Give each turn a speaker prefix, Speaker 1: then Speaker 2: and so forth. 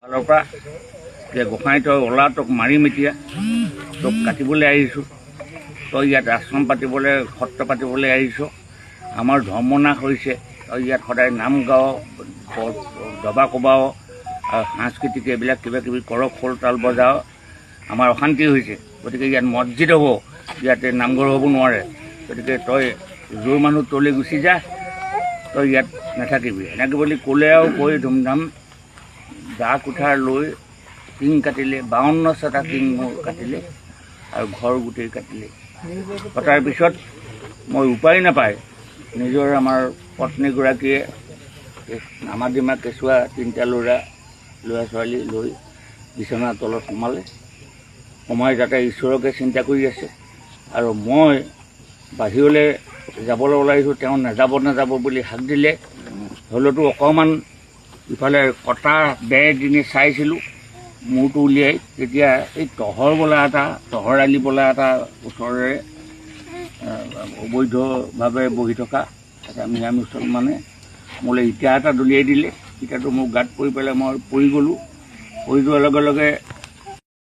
Speaker 1: ফালৰ পৰা যে গোসাঁই তই ওলা তোক মাৰিম এতিয়া তোক কাটিবলৈ আহিছোঁ তই ইয়াত আশ্ৰম পাতিবলৈ সত্ৰ পাতিবলৈ আহিছ আমাৰ ধৰ্মনাশ হৈছে তই ইয়াত সদায় নাম গাৱ দবা কোবাৱ আৰু সাংস্কৃতিক এইবিলাক কিবা কিবি কৰ খোল তাল বজাৱ আমাৰ অশান্তি হৈছে গতিকে ইয়াত মছজিদ হ'ব ইয়াতে নামঘৰ হ'ব নোৱাৰে গতিকে তই জোৰ মানুহ তলে গুচি যা তই ইয়াত নাথাকিবি এনেকৈ বুলি ক'লে আৰু কৈ ধুমধাম দা কুঠাৰ লৈ টিং কাটিলে 52টা টিং মোৰ কাটিলে আৰু ঘৰ গোটেই কাটিলে কটাৰ পিছত মই উপায় নাপায় নিজৰ আমাৰ পত্নীগৰাকীয়ে নামাদিমা কেঁচুৱা 3টা ল'ৰা ছোৱালী লৈ বিচনাৰ তলত সোমালে সোমাই যাতে ঈশ্বৰকে চিন্তা কৰি আছে আৰু মই বাহিৰলৈ যাবলৈ ওলাইছোঁ তেওঁ নাযাব বুলি হাক দিলে হ'লেতো অকণমান ইফালে কটা বেৰ দিনে চাইছিলোঁ মূৰটো উলিয়াই তেতিয়া এই তহৰ আলি বোলা এটা ওচৰৰে অবৈধভাৱে বহি থকা এটা মিয়া মুছলমানে মোলৈ ইটা এটা দলিয়াই দিলে ইটাটো মোৰ গাত পৰি পেলাই মই পৰি গ'লোঁ পৰি যোৱাৰ লগে লগে